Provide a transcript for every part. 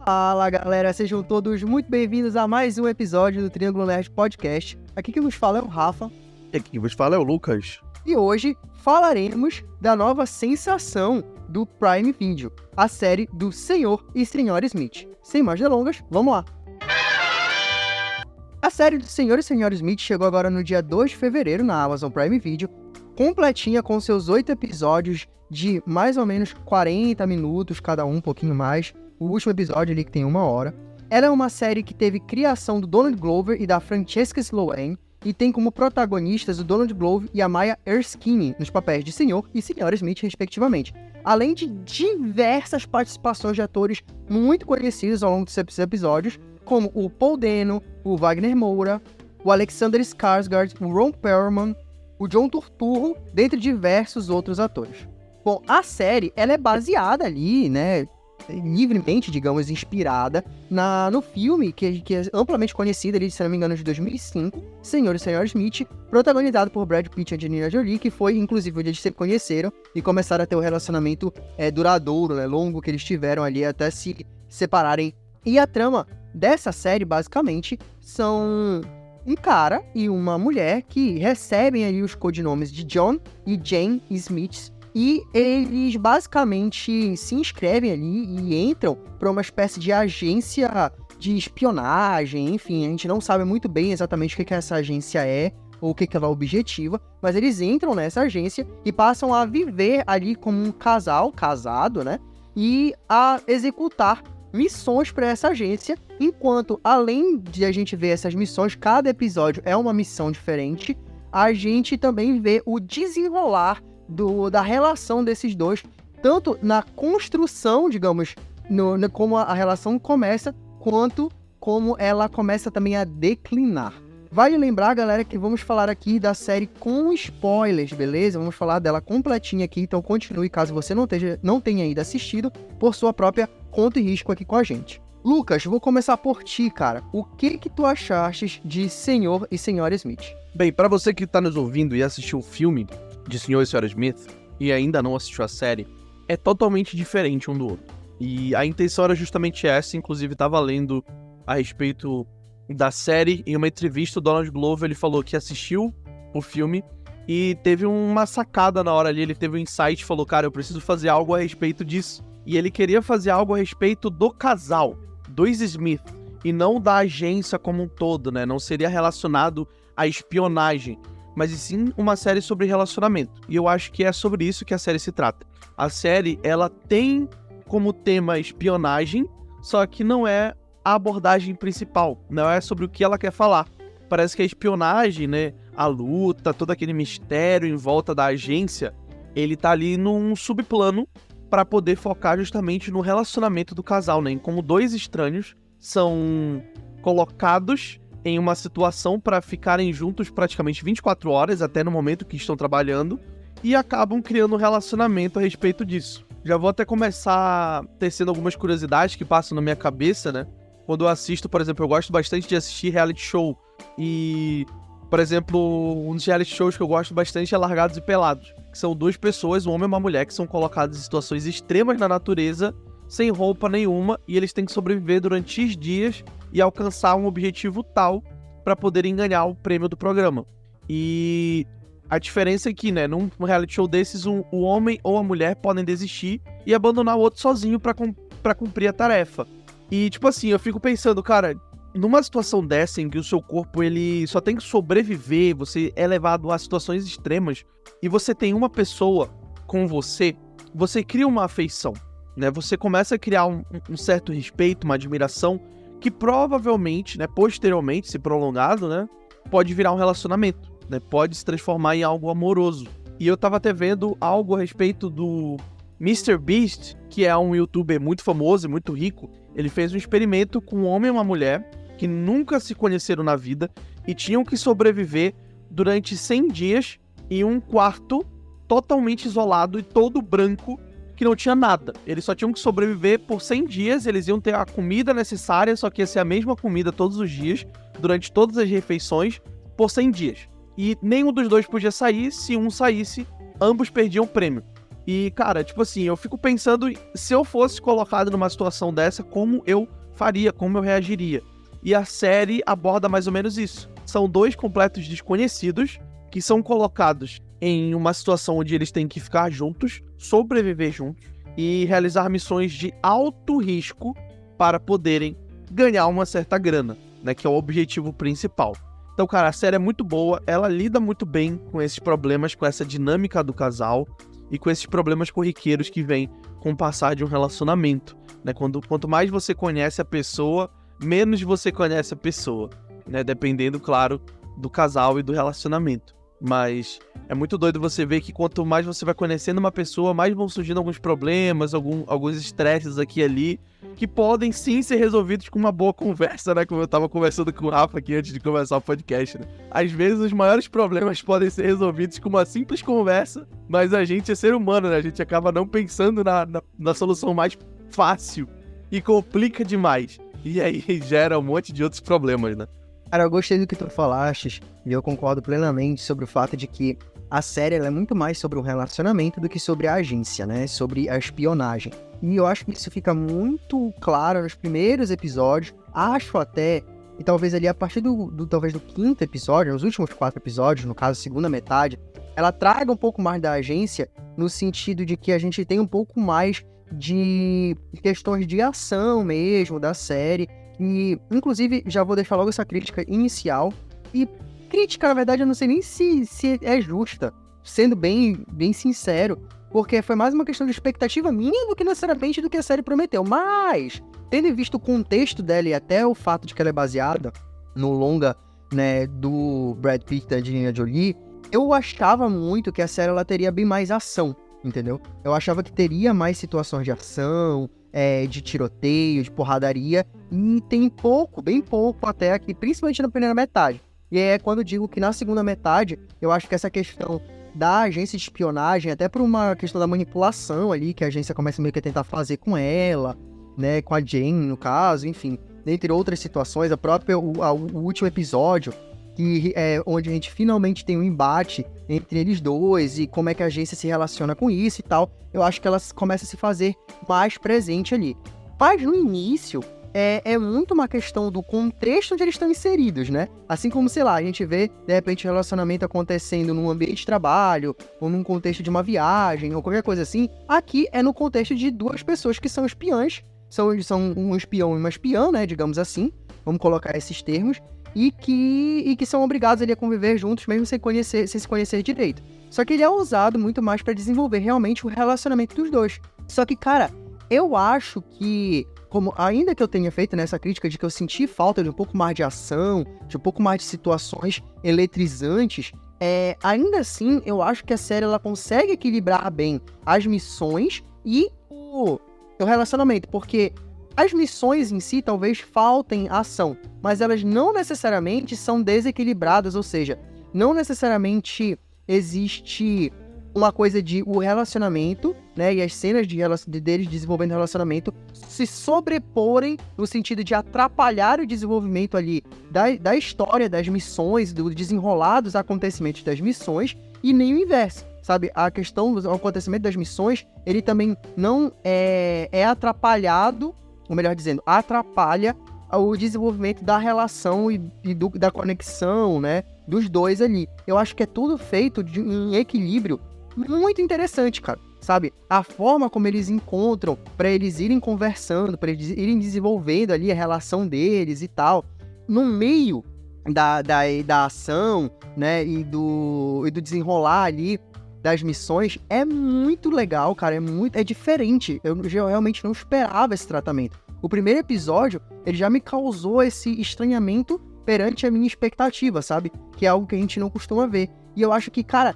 Fala galera, sejam todos muito bem-vindos a mais um episódio do Triângulo Nerd Podcast. Aqui quem vos fala é o Rafa. E aqui quem vos fala é o Lucas. E hoje falaremos da nova sensação do Prime Video, a série do Senhor e Senhora Smith. Sem mais delongas, vamos lá! A série do Senhor e Senhora Smith chegou agora no dia 2 de fevereiro na Amazon Prime Video, completinha com seus 8 episódios de mais ou menos 40 minutos cada um pouquinho mais. O último episódio ali que tem 1 hora. Ela é uma série que teve criação do Donald Glover e da Francesca Sloane e tem como protagonistas o Donald Glover e a Maya Erskine nos papéis de Senhor e Senhora Smith, respectivamente. Além de diversas participações de atores muito conhecidos ao longo desses episódios, como o Paul Dano, o Wagner Moura, o Alexander Skarsgård, o Ron Perlman, o John Turturro, dentre diversos outros atores. Bom, a série ela é baseada ali, né, livremente, digamos, inspirada no filme que é amplamente conhecido ali, se não me engano, de 2005, Senhor e Senhora Smith, protagonizado por Brad Pitt e Angelina Jolie, que foi, inclusive, onde eles se conheceram e começaram a ter um relacionamento duradouro, né, longo, que eles tiveram ali até se separarem. E a trama dessa série, basicamente, são um cara e uma mulher que recebem ali os codinomes de John e Jane Smiths, e eles basicamente se inscrevem ali e entram para uma espécie de agência de espionagem, enfim, a gente não sabe muito bem exatamente o que essa agência é, ou o que ela objetiva, mas eles entram nessa agência e passam a viver ali como um casal, casado, né, e a executar missões para essa agência, enquanto, além de a gente ver essas missões, cada episódio é uma missão diferente, a gente também vê o desenrolar da relação desses dois, tanto na construção, digamos, como a relação começa, quanto como ela começa também a declinar. Vale lembrar, galera, que vamos falar aqui da série com spoilers, beleza? Vamos falar dela completinha aqui, então continue caso você não tenha ainda assistido, por sua própria conta e risco aqui com a gente. Lucas, vou começar por ti, cara. O que tu achaste de Senhor e Senhora Smith? Bem, pra você que tá nos ouvindo e assistiu o filme de Senhor e Senhora Smith e ainda não assistiu a série, é totalmente diferente um do outro. E a intenção era justamente essa, inclusive tava lendo a respeito da série, em uma entrevista o Donald Glover, ele falou que assistiu o filme e teve uma sacada na hora ali, ele teve um insight, falou, cara, eu preciso fazer algo a respeito disso. E ele queria fazer algo a respeito do casal, dos Smith, e não da agência como um todo, né? Não seria relacionado à espionagem, mas e sim uma série sobre relacionamento. E eu acho que é sobre isso que a série se trata. A série, ela tem como tema espionagem, só que não é a abordagem principal, não é sobre o que ela quer falar. Parece que a espionagem, né, a luta, todo aquele mistério em volta da agência, ele tá ali num subplano para poder focar justamente no relacionamento do casal, né, em como dois estranhos são colocados em uma situação para ficarem juntos praticamente 24 horas, até no momento que estão trabalhando, e acabam criando um relacionamento a respeito disso. Já vou até começar tecendo algumas curiosidades que passam na minha cabeça, né? Quando eu assisto, por exemplo, eu gosto bastante de assistir reality show. E, por exemplo, um dos reality shows que eu gosto bastante é Largados e Pelados, que são duas pessoas, um homem e uma mulher, que são colocadas em situações extremas na natureza, sem roupa nenhuma, e eles têm que sobreviver durante X dias e alcançar um objetivo tal para poderem ganhar o prêmio do programa. E a diferença é que, né, num reality show desses, o homem ou a mulher podem desistir e abandonar o outro sozinho para cumprir a tarefa. E, tipo assim, eu fico pensando, cara, numa situação dessa em que o seu corpo, ele só tem que sobreviver, você é levado a situações extremas, e você tem uma pessoa com você cria uma afeição, né? Você começa a criar um certo respeito, uma admiração, que provavelmente, né, posteriormente, se prolongado, né, pode virar um relacionamento, né? Pode se transformar em algo amoroso. E eu tava até vendo algo a respeito do MrBeast, que é um youtuber muito famoso e muito rico. Ele fez um experimento com um homem e uma mulher que nunca se conheceram na vida e tinham que sobreviver durante 100 dias em um quarto totalmente isolado e todo branco, que não tinha nada. Eles só tinham que sobreviver por 100 dias, eles iam ter a comida necessária, só que ia ser a mesma comida todos os dias, durante todas as refeições, por 100 dias. E nenhum dos dois podia sair, se um saísse, ambos perdiam o prêmio. E, cara, tipo assim, eu fico pensando, se eu fosse colocado numa situação dessa, como eu faria, como eu reagiria. E a série aborda mais ou menos isso. São dois completos desconhecidos que são colocados em uma situação onde eles têm que ficar juntos, sobreviver juntos e realizar missões de alto risco para poderem ganhar uma certa grana, né, que é o objetivo principal. Então, cara, a série é muito boa, ela lida muito bem com esses problemas, com essa dinâmica do casal e com esses problemas corriqueiros que vêm com o passar de um relacionamento, né? Quanto mais você conhece a pessoa, menos você conhece a pessoa, né? Dependendo, claro, do casal e do relacionamento. Mas é muito doido você ver que quanto mais você vai conhecendo uma pessoa, mais vão surgindo alguns problemas, alguns estresses aqui e ali, que podem sim ser resolvidos com uma boa conversa, né? Como eu tava conversando com o Rafa aqui antes de começar o podcast, né? Às vezes os maiores problemas podem ser resolvidos com uma simples conversa, mas a gente é ser humano, né? A gente acaba não pensando na solução mais fácil e complica demais. E aí gera um monte de outros problemas, né? Cara, eu gostei do que tu falaste e eu concordo plenamente sobre o fato de que a série ela é muito mais sobre o relacionamento do que sobre a agência, né? Sobre a espionagem. E eu acho que isso fica muito claro nos primeiros episódios. Acho até, e talvez ali a partir talvez do quinto episódio, nos últimos 4 episódios, no caso, a segunda metade, ela traga um pouco mais da agência no sentido de que a gente tem um pouco mais de questões de ação mesmo da série. E, inclusive, já vou deixar logo essa crítica inicial. E crítica, na verdade, eu não sei nem se é justa, sendo bem sincero, porque foi mais uma questão de expectativa minha do que necessariamente do que a série prometeu. Mas, tendo visto o contexto dela e até o fato de que ela é baseada no longa, né, do Brad Pitt e da Angelina Jolie, eu achava muito que a série ela teria bem mais ação, entendeu? Eu achava que teria mais situações de ação, de tiroteio, de porradaria, e tem bem pouco até aqui, principalmente na primeira metade. E é quando eu digo que na segunda metade, eu acho que essa questão da agência de espionagem, até por uma questão da manipulação ali, que a agência começa meio que a tentar fazer com ela, né, com a Jane, no caso, enfim, dentre outras situações, o último episódio, que é onde a gente finalmente tem um embate entre eles dois e como é que a agência se relaciona com isso e tal, eu acho que ela começa a se fazer mais presente ali. Mas no início, é muito uma questão do contexto onde eles estão inseridos, né? Assim como, sei lá, a gente vê, de repente, o relacionamento acontecendo num ambiente de trabalho, ou num contexto de uma viagem, ou qualquer coisa assim, aqui é no contexto de duas pessoas que são espiãs, são um espião e uma espiã, né, digamos assim, vamos colocar esses termos, e que são obrigados ali a conviver juntos, mesmo sem se conhecer direito. Só que ele é usado muito mais para desenvolver realmente o relacionamento dos dois. Só que, cara, eu acho que, ainda que eu tenha feito nessa crítica de que eu senti falta de um pouco mais de ação, de um pouco mais de situações eletrizantes, ainda assim, eu acho que a série ela consegue equilibrar bem as missões e o relacionamento, porque as missões em si talvez faltem ação, mas elas não necessariamente são desequilibradas, ou seja, não necessariamente existe uma coisa de o relacionamento, né, e as cenas deles desenvolvendo o relacionamento se sobreporem no sentido de atrapalhar o desenvolvimento ali da história, das missões, do desenrolar dos acontecimentos das missões, e nem o inverso, sabe? A questão do acontecimento das missões, ele também não é atrapalhado, ou melhor dizendo, atrapalha o desenvolvimento da relação e da conexão, né, dos dois ali. Eu acho que é tudo feito em equilíbrio muito interessante, cara, sabe? A forma como eles encontram para eles irem conversando, para eles irem desenvolvendo ali a relação deles e tal, no meio da ação, né, e do desenrolar ali das missões, é muito legal, cara, é diferente. Eu realmente não esperava esse tratamento. O primeiro episódio, ele já me causou esse estranhamento perante a minha expectativa, sabe? Que é algo que a gente não costuma ver. E eu acho que, cara,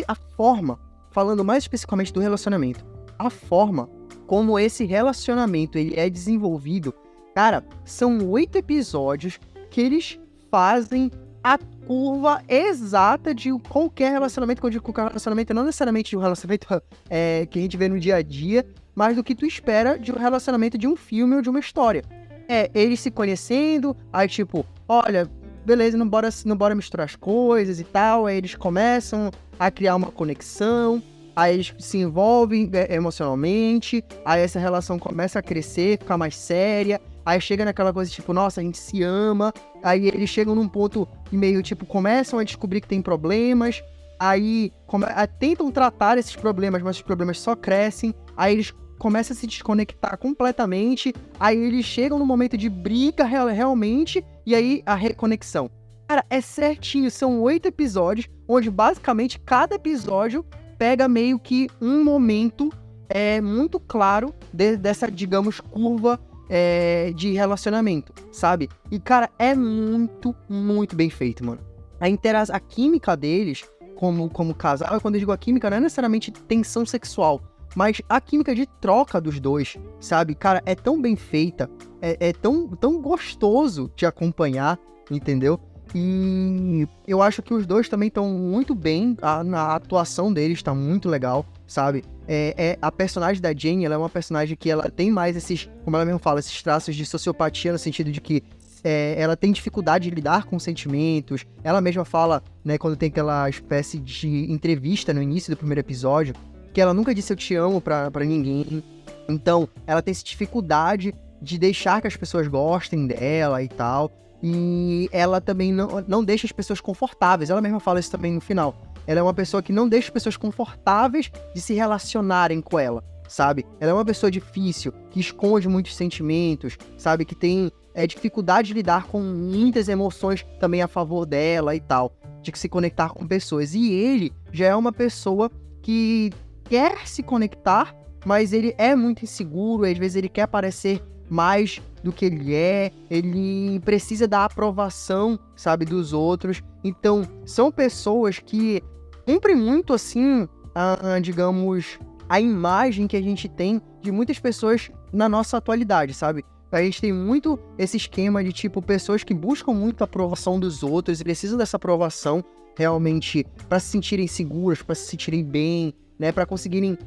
a forma, falando mais especificamente do relacionamento, a forma como esse relacionamento ele é desenvolvido, cara, são 8 episódios que eles fazem a curva exata de qualquer relacionamento. Quando eu digo qualquer relacionamento, não necessariamente de um relacionamento que a gente vê no dia a dia, mas do que tu espera de um relacionamento de um filme ou de uma história. Eles se conhecendo, aí tipo, olha, beleza, não bora misturar as coisas e tal, aí eles começam a criar uma conexão, aí eles se envolvem emocionalmente, aí essa relação começa a crescer, ficar mais séria, aí chega naquela coisa tipo, nossa, a gente se ama, aí eles chegam num ponto e meio tipo, começam a descobrir que tem problemas, aí tentam tratar esses problemas, mas os problemas só crescem, aí eles começam a se desconectar completamente, aí eles chegam no momento de briga realmente, e aí a reconexão. Cara, é certinho, são 8 episódios, onde basicamente cada episódio pega meio que um momento muito claro dessa, digamos, curva de relacionamento, sabe? E, cara, é muito, muito bem feito, mano. A química deles, como casal, quando eu digo a química, não é necessariamente tensão sexual, mas a química de troca dos dois, sabe? Cara, é tão bem feita, é tão gostoso de acompanhar, entendeu? E eu acho que os dois também estão muito bem, a atuação deles tá muito legal, sabe? A personagem da Jane, ela é uma personagem que ela tem mais esses, como ela mesmo fala, esses traços de sociopatia, no sentido de que ela tem dificuldade de lidar com sentimentos. Ela mesma fala, né, quando tem aquela espécie de entrevista no início do primeiro episódio, que ela nunca disse eu te amo pra ninguém. Então, ela tem essa dificuldade de deixar que as pessoas gostem dela e tal. E ela também não deixa as pessoas confortáveis. Ela mesma fala isso também no final. Ela é uma pessoa que não deixa as pessoas confortáveis de se relacionarem com ela, sabe? Ela é uma pessoa difícil, que esconde muitos sentimentos, sabe? Que tem dificuldade de lidar com muitas emoções também a favor dela e tal. De se conectar com pessoas. E ele já é uma pessoa que quer se conectar, mas ele é muito inseguro. Às vezes ele quer parecer mais do que ele precisa da aprovação, sabe, dos outros. Então, são pessoas que cumprem muito, assim, digamos, a imagem que a gente tem de muitas pessoas na nossa atualidade, sabe? A gente tem muito esse esquema de, tipo, pessoas que buscam muito a aprovação dos outros e precisam dessa aprovação realmente para se sentirem seguras, para se sentirem bem, né, para conseguirem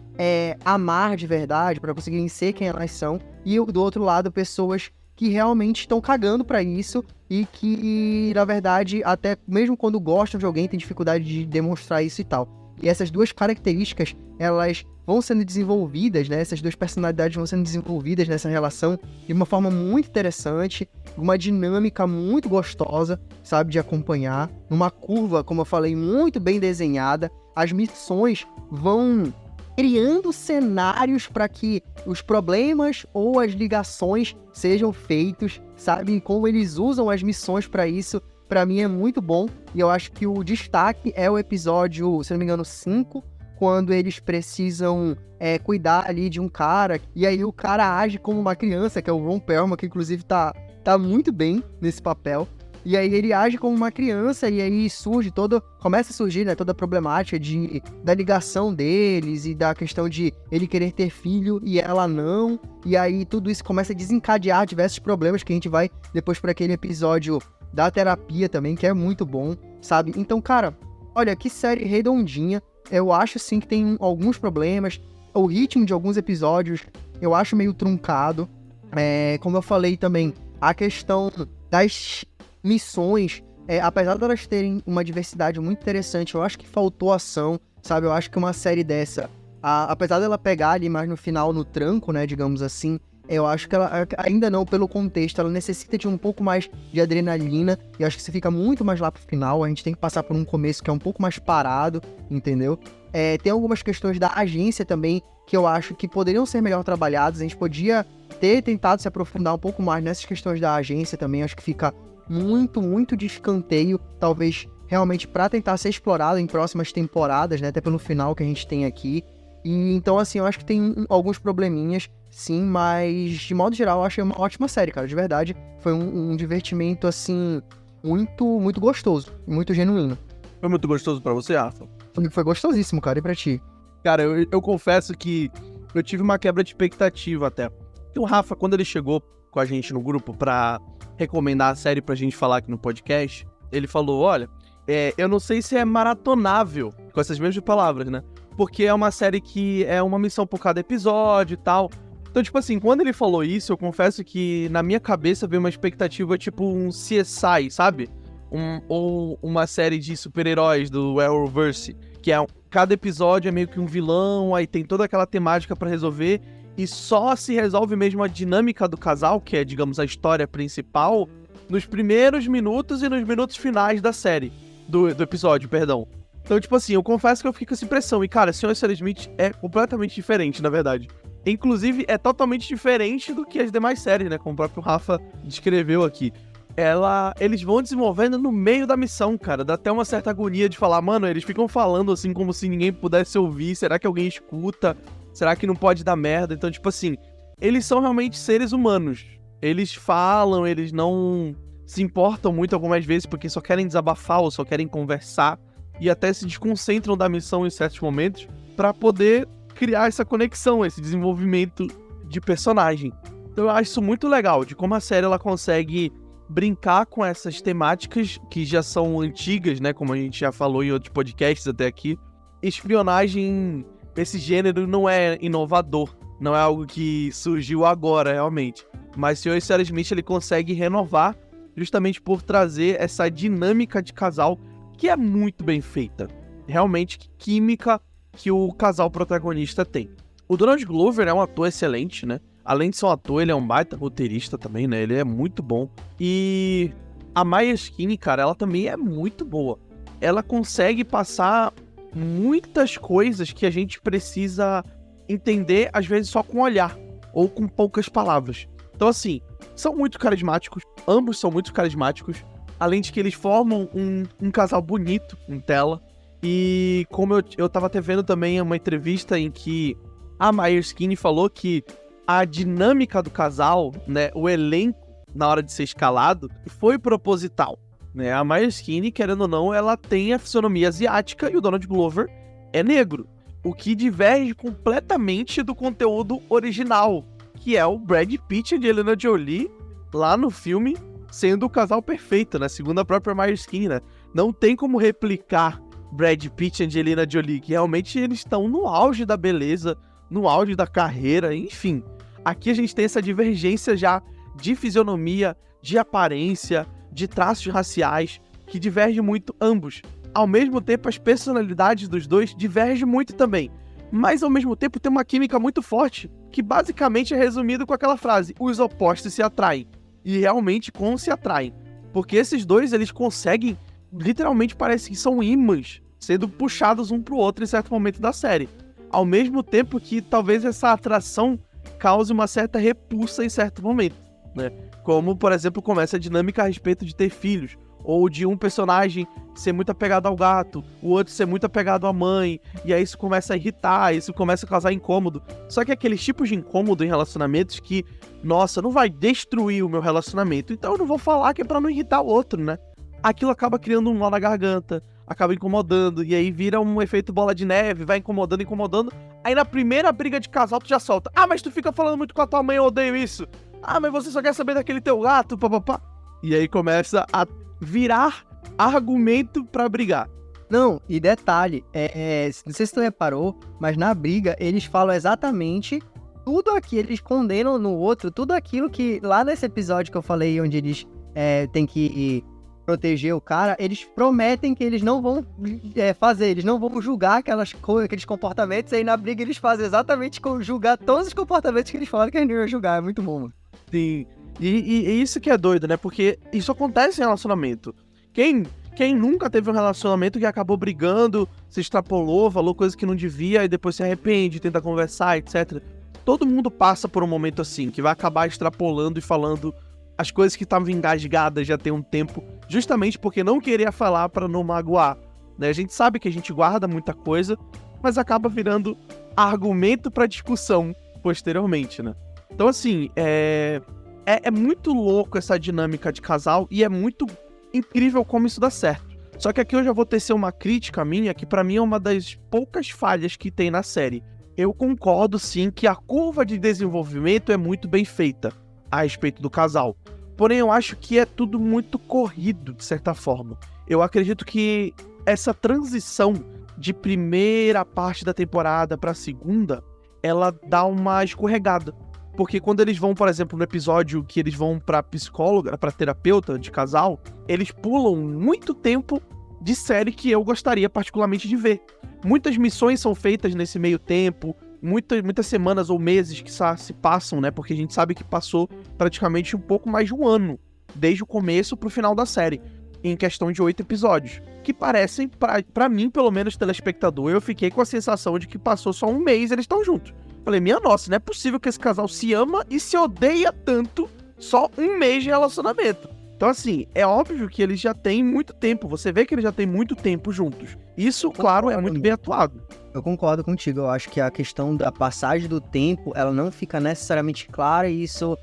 amar de verdade, para conseguirem ser quem elas são. E do outro lado, pessoas que realmente estão cagando para isso e que, na verdade, até mesmo quando gostam de alguém, tem dificuldade de demonstrar isso e tal. E essas duas características, elas vão sendo desenvolvidas, né? Essas duas personalidades vão sendo desenvolvidas nessa relação de uma forma muito interessante, uma dinâmica muito gostosa, sabe, de acompanhar. Numa curva, como eu falei, muito bem desenhada. As missões vão criando cenários para que os problemas ou as ligações sejam feitos, sabe? Como eles usam as missões para isso, para mim é muito bom. E eu acho que o destaque é o episódio, se não me engano, 5, quando eles precisam cuidar ali de um cara, e aí o cara age como uma criança, que é o Ron Perlman, que inclusive tá muito bem nesse papel. E aí ele age como uma criança, e aí começa a surgir, né, toda a problemática da ligação deles, e da questão de ele querer ter filho e ela não, e aí tudo isso começa a desencadear diversos problemas que a gente vai depois para aquele episódio da terapia também, que é muito bom, sabe? Então, cara, olha, que série redondinha. Eu acho, sim, que tem alguns problemas. O ritmo de alguns episódios eu acho meio truncado. Como eu falei também, a questão das missões, apesar de elas terem uma diversidade muito interessante, eu acho que faltou ação, sabe? Eu acho que uma série dessa, apesar dela pegar ali mais no final, no tranco, né, digamos assim, eu acho que ela, ainda não, pelo contexto, ela necessita de um pouco mais de adrenalina, e eu acho que você fica muito mais lá pro final, a gente tem que passar por um começo que é um pouco mais parado, entendeu? Tem algumas questões da agência também, que eu acho que poderiam ser melhor trabalhadas, a gente podia ter tentado se aprofundar um pouco mais nessas questões da agência também, acho que fica muito, muito de escanteio, talvez realmente para tentar ser explorado em próximas temporadas, né, até pelo final que a gente tem aqui. E então, assim, eu acho que tem alguns probleminhas, sim, mas de modo geral eu achei uma ótima série, cara, de verdade. Foi um divertimento, assim, muito, muito gostoso, muito genuíno. Foi muito gostoso pra você, Rafa? Foi gostosíssimo, cara, e pra ti? Cara, eu confesso que eu tive uma quebra de expectativa até. E o Rafa, quando ele chegou com a gente no grupo pra recomendar a série pra gente falar aqui no podcast, ele falou, olha, eu não sei se é maratonável, com essas mesmas palavras, né? Porque é uma série que é uma missão por cada episódio e tal. Então, tipo assim, quando ele falou isso, eu confesso que na minha cabeça veio uma expectativa tipo um CSI, sabe? Ou uma série de super-heróis do Arrowverse, que cada episódio é meio que um vilão, aí tem toda aquela temática pra resolver, e só se resolve mesmo a dinâmica do casal, que é, digamos, a história principal, nos primeiros minutos e nos minutos finais da série, do episódio, perdão. Então, tipo assim, eu confesso que eu fiquei com essa impressão, e cara, Senhor e Senhora Smith é completamente diferente, na verdade. Inclusive, é totalmente diferente do que as demais séries, né, como o próprio Rafa descreveu aqui. Eles vão desenvolvendo no meio da missão, cara. Dá até uma certa agonia de falar, mano, eles ficam falando assim como se ninguém pudesse ouvir. Será que alguém escuta? Será que não pode dar merda? Então, tipo assim, eles são realmente seres humanos. Eles falam, eles não se importam muito algumas vezes porque só querem desabafar ou só querem conversar. E até se desconcentram da missão em certos momentos pra poder criar essa conexão, esse desenvolvimento de personagem. Então eu acho isso muito legal, de como a série ela consegue brincar com essas temáticas que já são antigas, né, como a gente já falou em outros podcasts até aqui. Espionagem, esse gênero não é inovador, não é algo que surgiu agora, realmente. Mas o Sr. e Sra. Smith, ele consegue renovar justamente por trazer essa dinâmica de casal que é muito bem feita. Realmente, que química que o casal protagonista tem. O Donald Glover é um ator excelente, né? Além de ser um ator, ele é um baita roteirista também, né? Ele é muito bom. E a Maya Skinny, cara, ela também é muito boa. Ela consegue passar muitas coisas que a gente precisa entender, às vezes, só com olhar. Ou com poucas palavras. Então, assim, são muito carismáticos. Ambos são muito carismáticos. Além de que eles formam um casal bonito em tela. E como eu tava até vendo também uma entrevista em que a Maya Skinny falou que a dinâmica do casal, né, o elenco, na hora de ser escalado, foi proposital, né? A Maya Skinny, querendo ou não, ela tem a fisionomia asiática e o Donald Glover é negro, o que diverge completamente do conteúdo original, que é o Brad Pitt e a Angelina Jolie lá no filme, sendo o casal perfeito, né? Segundo a própria Maya Skinny, né? Não tem como replicar Brad Pitt e Angelina Jolie, que realmente eles estão no auge da beleza, no auge da carreira, enfim. Aqui a gente tem essa divergência já de fisionomia, de aparência, de traços raciais, que diverge muito ambos. Ao mesmo tempo, as personalidades dos dois divergem muito também. Mas, ao mesmo tempo, tem uma química muito forte, que basicamente é resumido com aquela frase: os opostos se atraem. E realmente como se atraem. Porque esses dois, eles conseguem, literalmente parece que são ímãs, sendo puxados um pro outro em certo momento da série. Ao mesmo tempo que talvez essa atração cause uma certa repulsa em certo momento, né? Como, por exemplo, começa a dinâmica a respeito de ter filhos, ou de um personagem ser muito apegado ao gato, o outro ser muito apegado à mãe, e aí isso começa a irritar, isso começa a causar incômodo. Só que aqueles tipos de incômodo em relacionamentos que, nossa, não vai destruir o meu relacionamento, então eu não vou falar que é pra não irritar o outro, né? Aquilo acaba criando um nó na garganta, acaba incomodando, e aí vira um efeito bola de neve, vai incomodando. Aí na primeira briga de casal tu já solta: ah, mas tu fica falando muito com a tua mãe, eu odeio isso. Ah, mas você só quer saber daquele teu gato, papapá. E aí começa a virar argumento pra brigar. Não, e detalhe, não sei se tu reparou, mas na briga eles falam exatamente tudo aquilo, eles condenam no outro, tudo aquilo que lá nesse episódio que eu falei, onde eles têm que proteger o cara, eles prometem que eles não vão fazer, eles não vão julgar aqueles comportamentos, e aí na briga eles fazem exatamente julgar todos os comportamentos que eles falaram que eles não iam julgar. É muito bom, mano. Sim, e isso que é doido, né? Porque isso acontece em relacionamento. Quem nunca teve um relacionamento que acabou brigando, se extrapolou, falou coisas que não devia e depois se arrepende, tenta conversar, etc. Todo mundo passa por um momento assim, que vai acabar extrapolando e falando as coisas que estavam engasgadas já tem um tempo, justamente porque não queria falar pra não magoar, né? A gente sabe que a gente guarda muita coisa, mas acaba virando argumento pra discussão posteriormente, né? Então, assim, é muito louco essa dinâmica de casal e é muito incrível como isso dá certo. Só que aqui eu já vou tecer uma crítica minha, que pra mim é uma das poucas falhas que tem na série. Eu concordo, sim, que a curva de desenvolvimento é muito bem feita a respeito do casal. Porém, eu acho que é tudo muito corrido, de certa forma. Eu acredito que essa transição de primeira parte da temporada pra segunda, ela dá uma escorregada. Porque quando eles vão, por exemplo, no episódio que eles vão pra psicóloga, pra terapeuta de casal, eles pulam muito tempo de série que eu gostaria particularmente de ver. muitas missões são feitas nesse meio tempo, muitas semanas ou meses que se passam, né? Porque a gente sabe que passou praticamente um pouco mais de um ano, desde o começo pro final da série, em questão de 8 episódios. Que parecem, pra mim, pelo menos, telespectador, eu fiquei com a sensação de que passou só um mês e eles estão juntos. Falei, minha nossa, não é possível que esse casal se ama e se odeia tanto só um mês de relacionamento. Então, assim, é óbvio que eles já têm muito tempo. Você vê que eles já têm muito tempo juntos. Isso, claro, é muito bem atuado. Eu concordo contigo. Eu acho que a questão da passagem do tempo, ela não fica necessariamente clara e isso,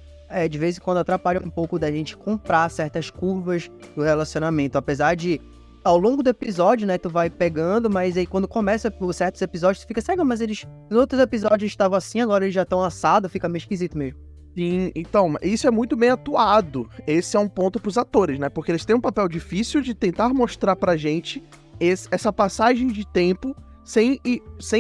de vez em quando, atrapalha um pouco da gente comprar certas curvas do relacionamento. Apesar de, ao longo do episódio, né, tu vai pegando, mas aí quando começa por certos episódios, tu fica, cega, mas eles, nos outros episódios estavam assim, agora eles já estão assados, fica meio esquisito mesmo. Sim, então, isso é muito bem atuado. Esse é um ponto pros atores, né? Porque eles têm um papel difícil de tentar mostrar pra gente essa passagem de tempo sem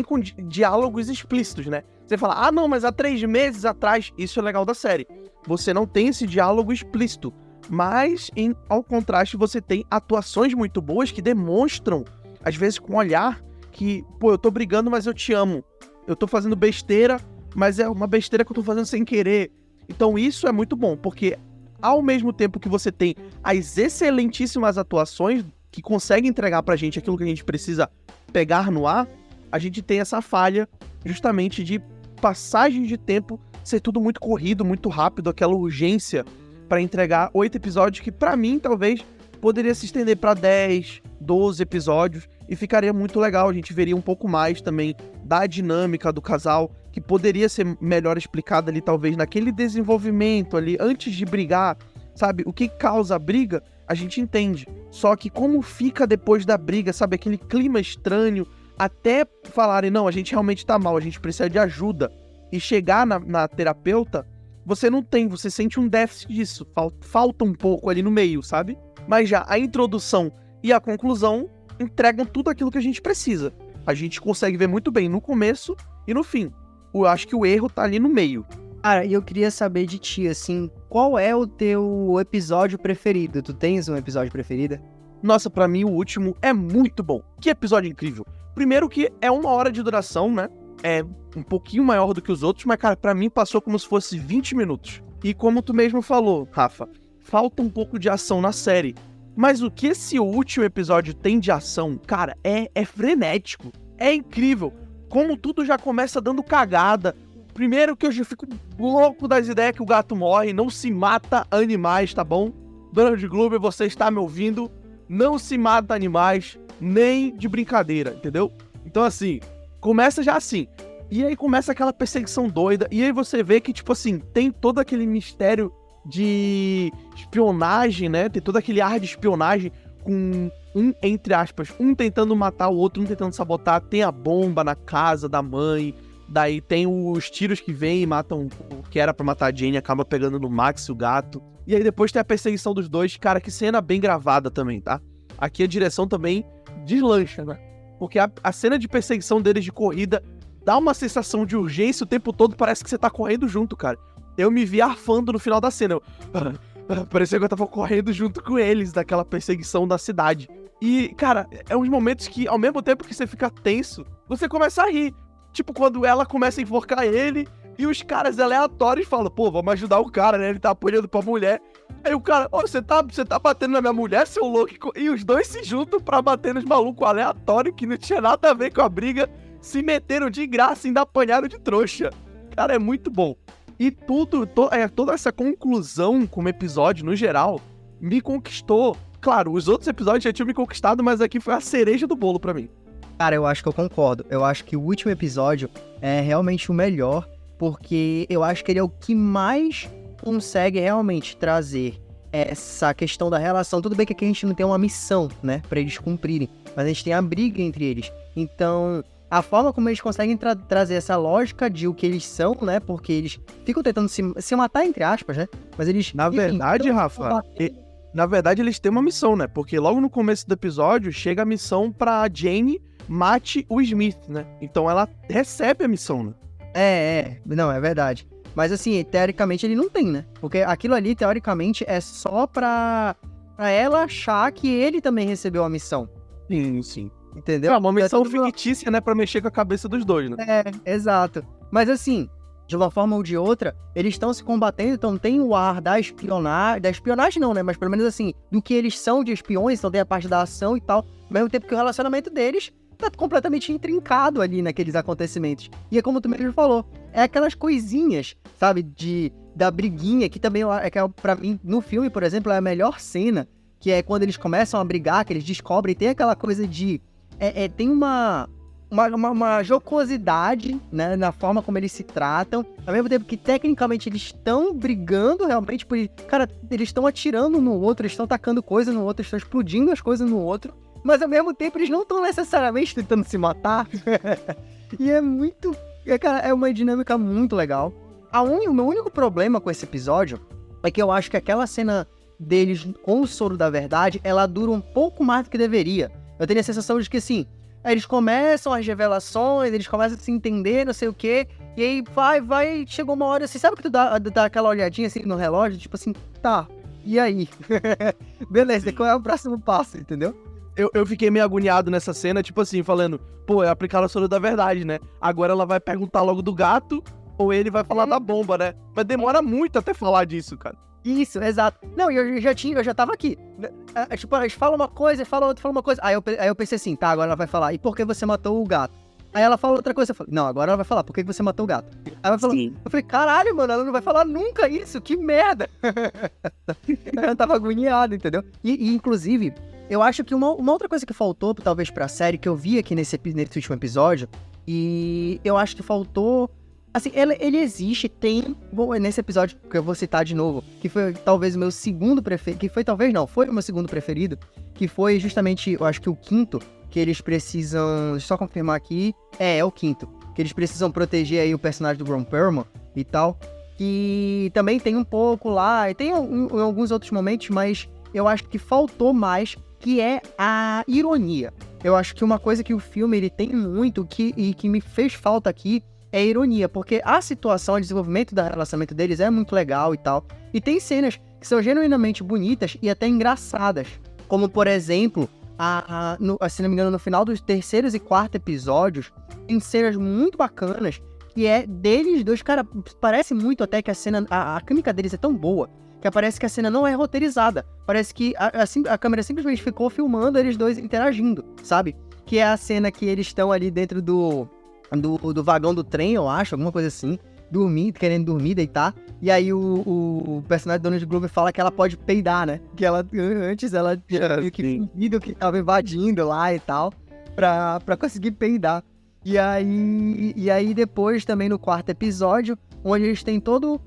com diálogos explícitos, né? Você fala, ah, não, mas há 3 meses atrás, isso é legal da série. Você não tem esse diálogo explícito, mas, ao contraste, você tem atuações muito boas que demonstram, às vezes com um olhar, que, pô, eu tô brigando, mas eu te amo. Eu tô fazendo besteira, mas é uma besteira que eu tô fazendo sem querer. Então isso é muito bom, porque ao mesmo tempo que você tem as excelentíssimas atuações que conseguem entregar pra gente aquilo que a gente precisa pegar no ar, a gente tem essa falha justamente de passagem de tempo ser tudo muito corrido, muito rápido, aquela urgência pra entregar 8 episódios que pra mim talvez poderia se estender pra 10, 12 episódios e ficaria muito legal, a gente veria um pouco mais também da dinâmica do casal, que poderia ser melhor explicada ali, talvez, naquele desenvolvimento ali, antes de brigar, sabe? O que causa a briga, a gente entende. Só que como fica depois da briga, sabe? Aquele clima estranho, até falarem, não, a gente realmente tá mal, a gente precisa de ajuda. E chegar na terapeuta, você não tem, você sente um déficit disso. Falta um pouco ali no meio, sabe? Mas já a introdução e a conclusão entregam tudo aquilo que a gente precisa. A gente consegue ver muito bem no começo e no fim. Eu acho que o erro tá ali no meio. Cara, e eu queria saber de ti, assim, qual é o teu episódio preferido? Tu tens um episódio preferido? Nossa, pra mim o último é muito bom. Que episódio incrível. Primeiro que é 1 hora de duração, né? É um pouquinho maior do que os outros, mas, cara, pra mim passou como se fosse 20 minutos. E como tu mesmo falou, Rafa, falta um pouco de ação na série. Mas o que esse último episódio tem de ação, cara, é frenético. É incrível. Como tudo já começa dando cagada. Primeiro que eu já fico louco das ideias que o gato morre. Não se mata animais, tá bom? Donald Glover, você está me ouvindo? Não se mata animais, nem de brincadeira, entendeu? Então assim, começa já assim. E aí começa aquela perseguição doida. E aí você vê que, tipo assim, tem todo aquele mistério de espionagem, né? Tem todo aquele ar de espionagem com entre aspas, um tentando matar o outro, um tentando sabotar. Tem a bomba na casa da mãe, daí tem os tiros que vêm e matam o que era pra matar a Jane, acaba pegando no Max, o gato. E aí depois tem a perseguição dos dois. Cara, que cena bem gravada também, tá? Aqui a direção também deslancha, né? Porque a cena de perseguição deles de corrida dá uma sensação de urgência o tempo todo, parece que você tá correndo junto, cara. Eu me vi arfando no final da cena. Parecia que eu tava correndo junto com eles, daquela perseguição da cidade. E, cara, é uns momentos que, ao mesmo tempo que você fica tenso, você começa a rir. Tipo, quando ela começa a enforcar ele e os caras aleatórios falam, pô, vamos ajudar o cara, né? Ele tá apanhando pra mulher. Aí o cara, ô, você tá batendo na minha mulher, seu louco? E os dois se juntam pra bater nos malucos aleatórios que não tinha nada a ver com a briga, se meteram de graça e ainda apanharam de trouxa. Cara, é muito bom. E toda essa conclusão como episódio, no geral, me conquistou. Claro, os outros episódios já tinham me conquistado, mas aqui foi a cereja do bolo pra mim. Cara, eu acho que eu concordo. Eu acho que o último episódio é realmente o melhor, porque eu acho que ele é o que mais consegue realmente trazer essa questão da relação. Tudo bem que aqui a gente não tem uma missão, né, pra eles cumprirem, mas a gente tem a briga entre eles. Então, a forma como eles conseguem trazer essa lógica de o que eles são, né, porque eles ficam tentando se matar, entre aspas, né, mas eles... Na verdade, Rafa, na verdade eles têm uma missão, né, porque logo no começo do episódio chega a missão pra Jane mate o Smith, né, então ela recebe a missão, né. Não, é verdade. Mas assim, teoricamente ele não tem, né? Porque aquilo ali, teoricamente, é só pra ela achar que ele também recebeu a missão. Sim, sim. entendeu? É uma missão tudo... fictícia, né, pra mexer com a cabeça dos dois, né? Exato. Mas assim, de uma forma ou de outra, eles estão se combatendo, então tem o ar da espionagem não, né, mas pelo menos assim, do que eles são de espiões, então tem a parte da ação e tal, ao mesmo tempo que o relacionamento deles tá completamente intrincado ali naqueles acontecimentos. E é como tu mesmo falou, é aquelas coisinhas, sabe, da briguinha, que também pra mim, no filme, por exemplo, é a melhor cena, que é quando eles começam a brigar, que eles descobrem, tem aquela coisa de... tem uma jocosidade, né, na forma como eles se tratam, ao mesmo tempo que tecnicamente eles estão brigando realmente, porque, cara, eles estão atirando no outro, eles estão tacando coisa no outro, estão explodindo as coisas no outro, mas ao mesmo tempo eles não estão necessariamente tentando se matar. E é muito... cara, é uma dinâmica muito legal. O meu único problema com esse episódio é que eu acho que aquela cena deles com o soro da verdade, ela dura um pouco mais do que deveria. Eu tenho a sensação de que, assim, aí eles começam as revelações, eles começam a se entender, não sei o quê, e aí vai, chegou uma hora, assim, sabe que tu dá aquela olhadinha assim no relógio, tipo assim, tá, e aí? Beleza, qual é o próximo passo, entendeu? Eu fiquei meio agoniado nessa cena, tipo assim, falando, pô, é aplicar o soro da verdade, né? Agora ela vai perguntar logo do gato, ou ele vai falar da bomba, né? Mas demora muito até falar disso, cara. Isso, exato. Não, eu já tava aqui. Tipo, eles falam uma coisa, fala outra, fala uma coisa. Aí eu pensei assim, tá, agora ela vai falar, e por que você matou o gato? Aí ela fala outra coisa, eu falei, não, agora ela vai falar, por que você matou o gato? Aí ela falou, eu falei, caralho, mano, ela não vai falar nunca isso, que merda. Eu tava agoniado, entendeu? E inclusive, eu acho que uma outra coisa que faltou, talvez, pra série, que eu vi aqui nesse último episódio, e eu acho que faltou... Assim, ele existe, tem... Nesse episódio que eu vou citar de novo, que foi talvez o meu segundo preferido... Que foi talvez não, foi o meu segundo preferido, que foi justamente, eu acho que o quinto, que eles precisam... Deixa eu só confirmar aqui. É o quinto. Que eles precisam proteger aí o personagem do Ron Perlman e tal. Que também tem um pouco lá, e tem em alguns outros momentos, mas eu acho que faltou mais, que é a ironia. Eu acho que uma coisa que o filme ele tem muito, e que me fez falta aqui, é a ironia, porque a situação, o desenvolvimento do relacionamento deles é muito legal e tal. E tem cenas que são genuinamente bonitas e até engraçadas. Como, por exemplo, se não me engano, no final dos terceiros e quarto episódios, tem cenas muito bacanas, que é deles dois. Cara, parece muito até que a cena, a química deles é tão boa, que parece que a cena não é roteirizada. Parece que a câmera simplesmente ficou filmando eles dois interagindo, sabe? Que é a cena que eles estão ali dentro do vagão do trem, eu acho, alguma coisa assim, querendo dormir, deitar, e aí o personagem do Donald Glover fala que ela pode peidar, né? Que antes ela tinha meio que fingido que tava invadindo lá e tal, pra conseguir peidar. E aí depois também no quarto episódio, onde eles têm todo...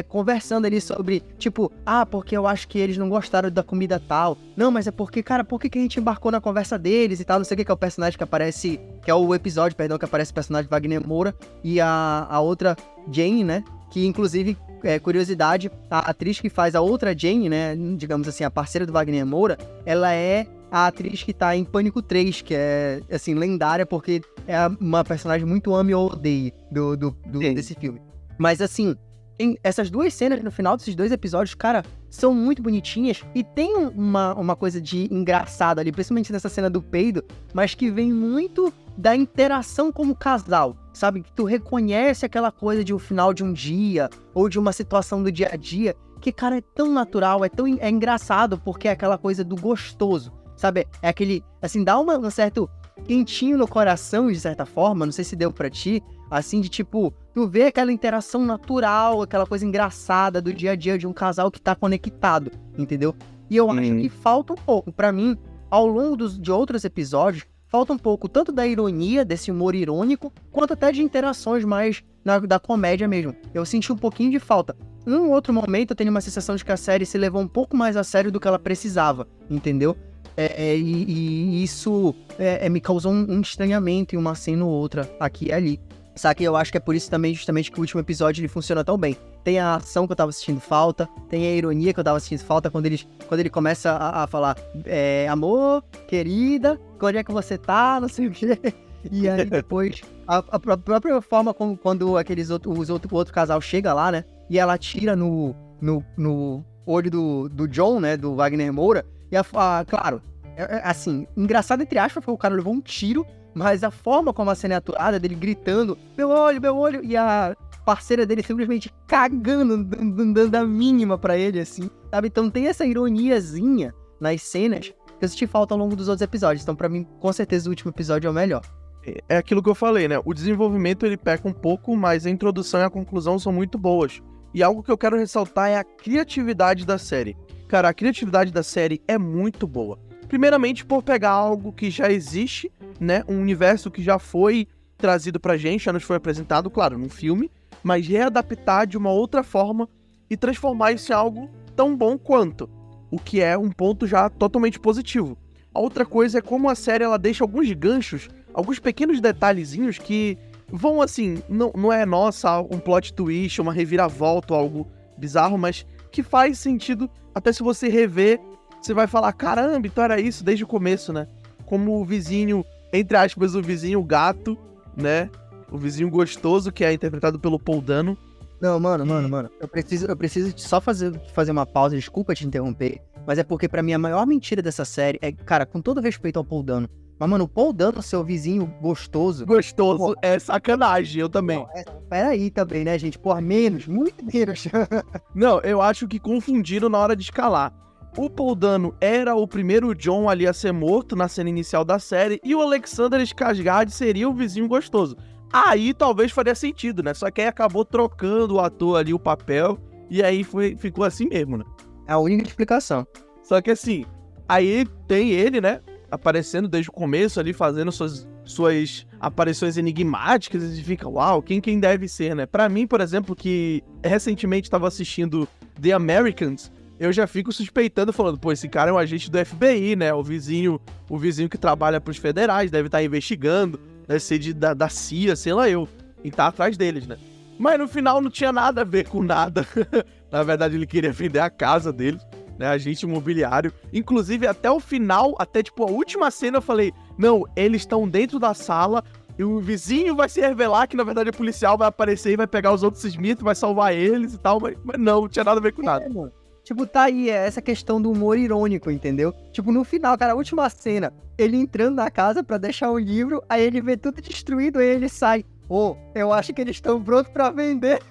conversando ali sobre, tipo, porque eu acho que eles não gostaram da comida tal. Não, mas é porque, cara, por que a gente embarcou na conversa deles e tal, não sei o que é o personagem que aparece, que é o episódio, perdão, que aparece o personagem Wagner Moura e a outra Jane, né, que inclusive, curiosidade, a atriz que faz a outra Jane, né, digamos assim, a parceira do Wagner Moura, ela é a atriz que tá em Pânico 3, que é, assim, lendária, porque é uma personagem muito ame ou odeie desse filme. Mas, assim, tem essas duas cenas no final desses dois episódios, cara, são muito bonitinhas e tem uma coisa de engraçado ali, principalmente nessa cena do peido, mas que vem muito da interação como casal, sabe? Que tu reconhece aquela coisa de um final de um dia ou de uma situação do dia a dia que, cara, é tão natural, é engraçado porque é aquela coisa do gostoso, sabe? É aquele, assim, dá um certo quentinho no coração, de certa forma, não sei se deu pra ti, assim, de tipo, tu vê aquela interação natural, aquela coisa engraçada do dia a dia de um casal que tá conectado, entendeu? E eu acho que falta um pouco, pra mim, ao longo de outros episódios, falta um pouco tanto da ironia, desse humor irônico, quanto até de interações mais da comédia mesmo. Eu senti um pouquinho de falta. Num outro momento, eu tenho uma sensação de que a série se levou um pouco mais a sério do que ela precisava, entendeu? E isso me causou um estranhamento em uma cena ou outra, aqui e ali. Sabe, eu acho que é por isso também, justamente, que o último episódio ele funciona tão bem. Tem a ação que eu tava assistindo falta, tem a ironia que eu tava assistindo falta quando ele começa a falar, amor, querida, onde é que você tá, não sei o quê. E aí depois, a própria forma como quando o outro casal chega lá, né, e ela atira no olho do John, né, do Wagner Moura, e claro, Assim, engraçado entre aspas, porque o cara levou um tiro, mas a forma como a cena é atuada, dele gritando, meu olho, e a parceira dele simplesmente cagando, dando a mínima pra ele, assim, sabe? Então tem essa ironiazinha nas cenas que eu senti falta ao longo dos outros episódios. Então, pra mim, com certeza, o último episódio é o melhor. É aquilo que eu falei, né? O desenvolvimento ele peca um pouco, mas a introdução e a conclusão são muito boas. E algo que eu quero ressaltar é a criatividade da série. Cara, a criatividade da série é muito boa. Primeiramente por pegar algo que já existe, né? Um universo que já foi trazido pra gente, já nos foi apresentado, claro, num filme, mas readaptar de uma outra forma e transformar isso em algo tão bom quanto. O que é um ponto já totalmente positivo. A outra coisa é como a série ela deixa alguns ganchos, alguns pequenos detalhezinhos que vão assim, não é nossa, um plot twist, uma reviravolta ou algo bizarro, mas que faz sentido, até se você rever, você vai falar, caramba, então era isso desde o começo, né? Como o vizinho, entre aspas, o vizinho gato, né? O vizinho gostoso, que é interpretado pelo Paul Dano. Não, mano, eu preciso só fazer uma pausa, desculpa te interromper, mas é porque pra mim a maior mentira dessa série é, cara, com todo respeito ao Paul Dano, mas, mano, o Paul Dano, seu vizinho gostoso... Gostoso é sacanagem, eu também. Não, peraí também, né, gente? Por menos, muito menos. Não, eu acho que confundiram na hora de escalar. O Paul Dano era o primeiro John ali a ser morto na cena inicial da série, e o Alexander Skarsgård seria o vizinho gostoso. Aí talvez faria sentido, né? Só que aí acabou trocando o ator ali, o papel, e aí ficou assim mesmo, né? É a única explicação. Só que assim, aí tem ele, né? Aparecendo desde o começo ali, fazendo suas aparições enigmáticas, e fica, uau, quem deve ser, né? Pra mim, por exemplo, que recentemente estava assistindo The Americans, eu já fico suspeitando, falando, pô, esse cara é um agente do FBI, né? O vizinho que trabalha pros federais, deve estar investigando, deve ser da CIA, sei lá eu, e tá atrás deles, né? Mas no final não tinha nada a ver com nada. Na verdade, ele queria vender a casa deles, né? Agente imobiliário. Inclusive, até o final, até tipo a última cena, eu falei, não, eles estão dentro da sala e o vizinho vai se revelar que na verdade é policial, vai aparecer e vai pegar os outros Smith, vai salvar eles e tal, mas não tinha nada a ver com nada. Mano. Tipo, tá aí, essa questão do humor irônico, entendeu? Tipo, no final, cara, a última cena, ele entrando na casa pra deixar o livro, aí ele vê tudo destruído, aí ele sai. Eu acho que eles estão prontos pra vender.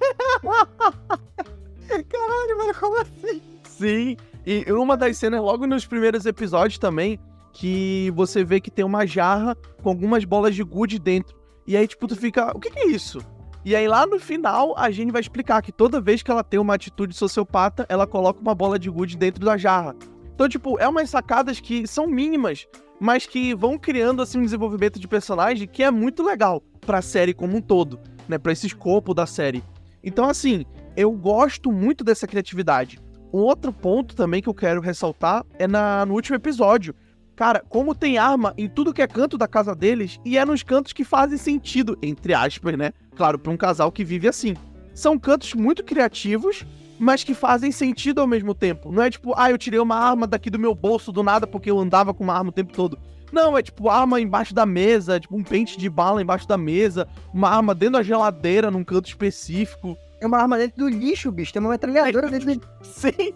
Caralho, mano, como assim? Sim, e uma das cenas logo nos primeiros episódios também, que você vê que tem uma jarra com algumas bolas de gude dentro. E aí, tipo, tu fica, o que é isso? E aí lá no final, a Jenny vai explicar que toda vez que ela tem uma atitude sociopata, ela coloca uma bola de gude dentro da jarra. Então, tipo, é umas sacadas que são mínimas, mas que vão criando, assim, um desenvolvimento de personagem que é muito legal pra série como um todo, né? Pra esse escopo da série. Então, assim, eu gosto muito dessa criatividade. Um outro ponto também que eu quero ressaltar é no último episódio. Cara, como tem arma em tudo que é canto da casa deles, e é nos cantos que fazem sentido, entre aspas, né? Claro, pra um casal que vive assim. São cantos muito criativos, mas que fazem sentido ao mesmo tempo. Não é tipo, eu tirei uma arma daqui do meu bolso do nada porque eu andava com uma arma o tempo todo. Não, é tipo arma embaixo da mesa, tipo um pente de bala embaixo da mesa, uma arma dentro da geladeira num canto específico. Tem uma arma dentro do lixo, bicho, tem uma metralhadora dentro do... Sim!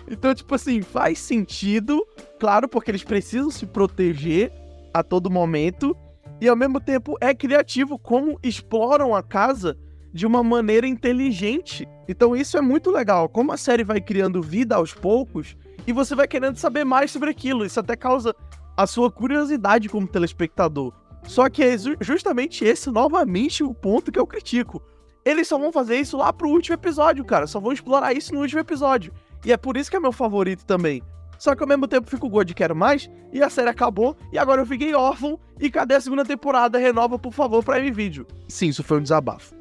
Então, tipo assim, faz sentido, claro, porque eles precisam se proteger a todo momento, e ao mesmo tempo é criativo como exploram a casa de uma maneira inteligente. Então isso é muito legal, como a série vai criando vida aos poucos, e você vai querendo saber mais sobre aquilo, isso até causa a sua curiosidade como telespectador. Só que é justamente esse, novamente, o ponto que eu critico. Eles só vão fazer isso lá pro último episódio, cara, só vão explorar isso no último episódio. E é por isso que é meu favorito também. Só que ao mesmo tempo fico gordo e quero mais, e a série acabou, e agora eu fiquei órfão, e cadê a segunda temporada? Renova, por favor, Prime Video. Sim, isso foi um desabafo.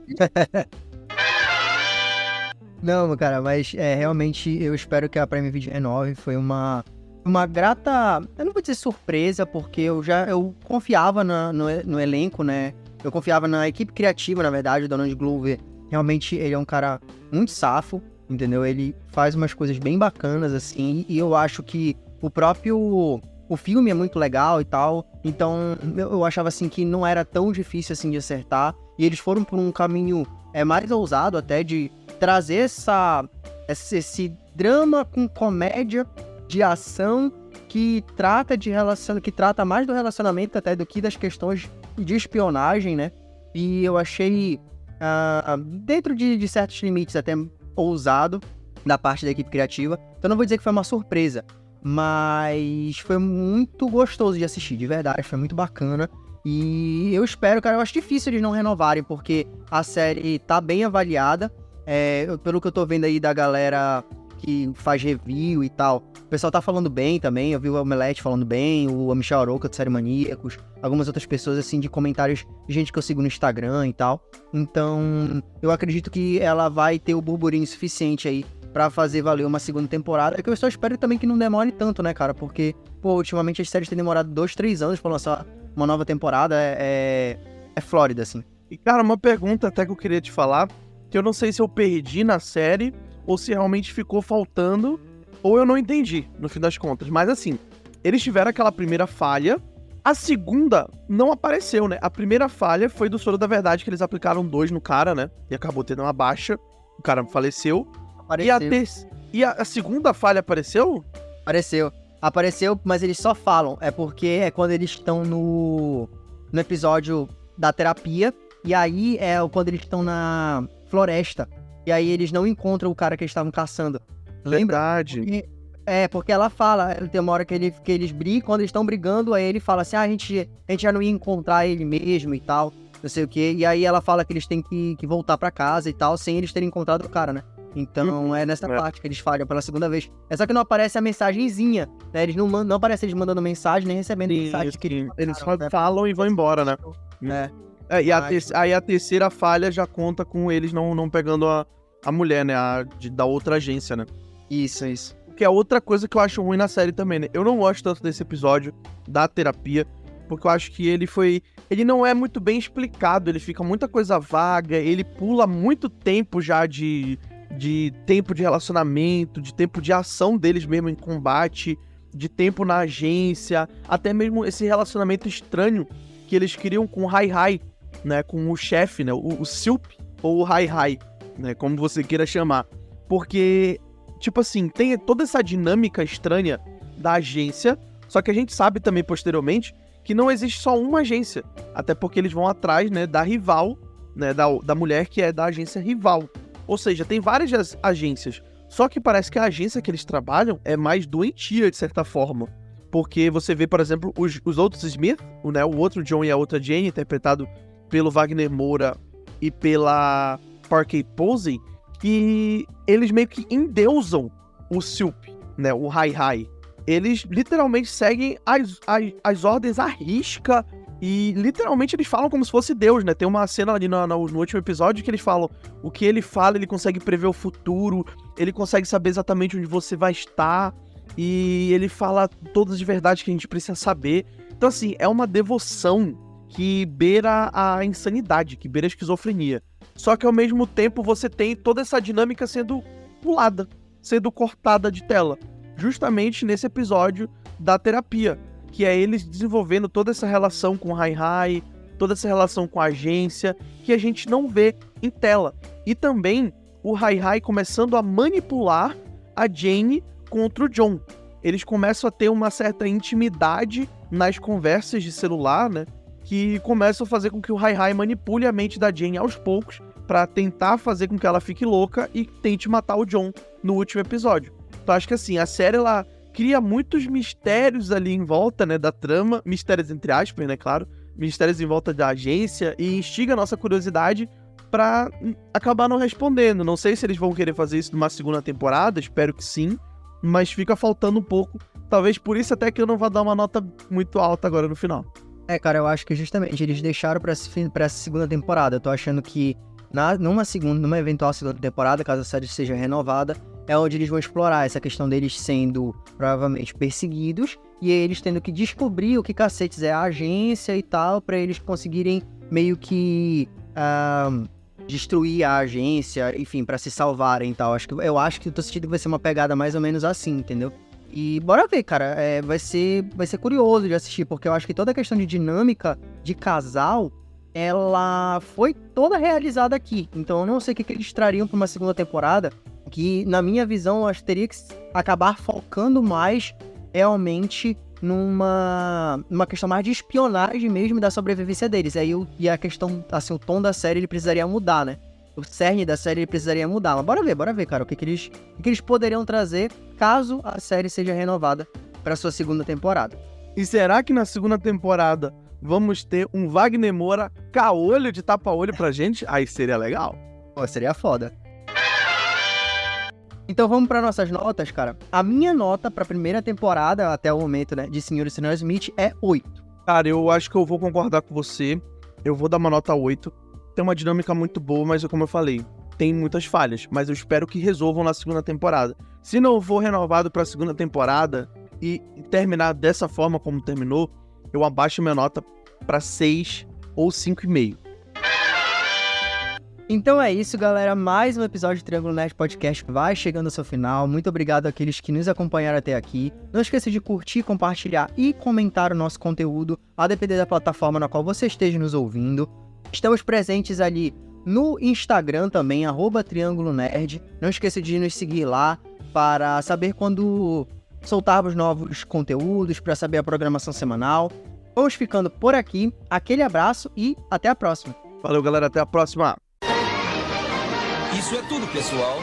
Não, cara, mas realmente eu espero que a Prime Video renove. Foi uma grata, eu não vou dizer surpresa, porque eu confiava no elenco, né? Eu confiava na equipe criativa, na verdade. O Donald Glover, realmente, ele é um cara muito safo, entendeu? Ele faz umas coisas bem bacanas, assim, e eu acho que o filme é muito legal e tal, então eu achava, assim, que não era tão difícil, assim, de acertar, e eles foram por um caminho mais ousado até, de trazer esse drama com comédia de ação que trata mais do relacionamento até do que das questões de espionagem, né? E eu achei, dentro de certos limites, até ousado da parte da equipe criativa. Então não vou dizer que foi uma surpresa, mas foi muito gostoso de assistir, de verdade, foi muito bacana. E eu espero, cara, eu acho difícil eles não renovarem, porque a série tá bem avaliada. Pelo que eu tô vendo aí da galera que faz review e tal, o pessoal tá falando bem também. Eu vi o Omelete falando bem, o Michel Aroca do Série Maníacos, algumas outras pessoas, assim, de comentários de gente que eu sigo no Instagram e tal. Então, eu acredito que ela vai ter o burburinho suficiente aí pra fazer valer uma segunda temporada. É que eu só espero também que não demore tanto, né, cara? Porque, ultimamente as séries têm demorado 2-3 anos pra lançar uma nova temporada. É Flórida, assim. E, cara, uma pergunta até que eu queria te falar, que eu não sei se eu perdi na série ou se realmente ficou faltando, ou eu não entendi, no fim das contas. Mas, assim, eles tiveram aquela primeira falha, a segunda não apareceu, né? A primeira falha foi do Soro da Verdade, que eles aplicaram 2 no cara, né? E acabou tendo uma baixa, o cara faleceu. E a segunda falha apareceu? Apareceu, mas eles só falam. É porque é quando eles estão no episódio da terapia. E aí é quando eles estão na floresta. E aí eles não encontram o cara que eles estavam caçando. Lembra? Verdade. Porque ela fala, tem uma hora que eles brigam, quando eles estão brigando, aí ele fala assim, a gente já não ia encontrar ele mesmo e tal, não sei o quê. E aí ela fala que eles têm que voltar pra casa e tal, sem eles terem encontrado o cara, né? Então é nessa parte que eles falham pela segunda vez. É só que não aparece a mensagenzinha, né? Eles não aparece eles mandando mensagem, nem recebendo mensagem. Eles só falam e vão embora, né? Aí a terceira falha já conta com eles não pegando a mulher, né? Da outra agência, né? Isso. Que é outra coisa que eu acho ruim na série também, né? Eu não gosto tanto desse episódio da terapia, porque eu acho que ele não é muito bem explicado, ele fica muita coisa vaga, ele pula muito tempo já de tempo de relacionamento, de tempo de ação deles mesmo em combate, de tempo na agência, até mesmo esse relacionamento estranho que eles criam com o Hai, né? Com o chefe, né? O Silp ou o Hai, né? Como você queira chamar. Porque, tipo assim, tem toda essa dinâmica estranha da agência, só que a gente sabe também posteriormente que não existe só uma agência, até porque eles vão atrás, né, da rival, né, da mulher que é da agência rival. Ou seja, tem várias agências, só que parece que a agência que eles trabalham é mais doentia, de certa forma. Porque você vê, por exemplo, os outros Smith, né, o outro John e a outra Jane, interpretado pelo Wagner Moura e pela Parker Posey, que eles meio que endeusam o Silp, né, o Hai. Eles literalmente seguem as ordens à risca e literalmente eles falam como se fosse Deus, né? Tem uma cena ali no último episódio que eles falam o que ele fala, ele consegue prever o futuro, ele consegue saber exatamente onde você vai estar e ele fala todas as verdades que a gente precisa saber. Então, assim, é uma devoção que beira a insanidade, que beira a esquizofrenia. Só que ao mesmo tempo você tem toda essa dinâmica sendo pulada, sendo cortada de tela. Justamente nesse episódio da terapia, que é eles desenvolvendo toda essa relação com o Hai, toda essa relação com a agência, que a gente não vê em tela. E também o Hai começando a manipular a Jane contra o John. Eles começam a ter uma certa intimidade nas conversas de celular, né? Que começam a fazer com que o Hai manipule a mente da Jane aos poucos pra tentar fazer com que ela fique louca e tente matar o John no último episódio. Então acho que assim, a série ela cria muitos mistérios ali em volta, né, da trama, mistérios entre aspas, né, claro, mistérios em volta da agência e instiga a nossa curiosidade pra acabar não respondendo. Não sei se eles vão querer fazer isso numa segunda temporada, espero que sim, mas fica faltando um pouco, talvez por isso até que eu não vou dar uma nota muito alta agora no final. Cara, eu acho que justamente eles deixaram pra essa segunda temporada. Eu tô achando que numa eventual segunda temporada, caso a série seja renovada, é onde eles vão explorar essa questão deles sendo provavelmente perseguidos e eles tendo que descobrir o que cacetes é a agência e tal, pra eles conseguirem meio que destruir a agência, enfim, pra se salvarem e tal. Eu acho que eu tô sentindo que vai ser uma pegada mais ou menos assim, entendeu? E bora ver, cara, vai ser curioso de assistir, porque eu acho que toda a questão de dinâmica de casal, ela foi toda realizada aqui. Então eu não sei o que eles trariam pra uma segunda temporada, que na minha visão eu acho que teria que acabar focando mais realmente numa questão mais de espionagem mesmo da sobrevivência deles. E a questão, assim, o tom da série ele precisaria mudar, né? O cerne da série ele precisaria mudar. Mas bora ver, cara, o que eles poderiam trazer caso a série seja renovada para sua segunda temporada. E será que na segunda temporada vamos ter um Wagner Moura caolho de tapa-olho pra gente? Aí seria legal. Pô, seria foda. Então vamos para nossas notas, cara. A minha nota pra primeira temporada, até o momento, né, de Sr. e Sra. Smith é 8. Cara, eu acho que eu vou concordar com você. Eu vou dar uma nota 8. Tem uma dinâmica muito boa, mas como eu falei, tem muitas falhas. Mas eu espero que resolvam na segunda temporada. Se não for renovado pra segunda temporada e terminar dessa forma como terminou, eu abaixo minha nota pra 6 ou 5,5. Então é isso, galera. Mais um episódio do Triângulo Nerd Podcast vai chegando ao seu final. Muito obrigado àqueles que nos acompanharam até aqui. Não esqueça de curtir, compartilhar e comentar o nosso conteúdo, a depender da plataforma na qual você esteja nos ouvindo. Estamos presentes ali no Instagram também, @Triângulo Nerd. Não esqueça de nos seguir lá para saber quando soltarmos novos conteúdos, para saber a programação semanal. Vamos ficando por aqui. Aquele abraço e até a próxima. Valeu, galera. Até a próxima. Isso é tudo, pessoal.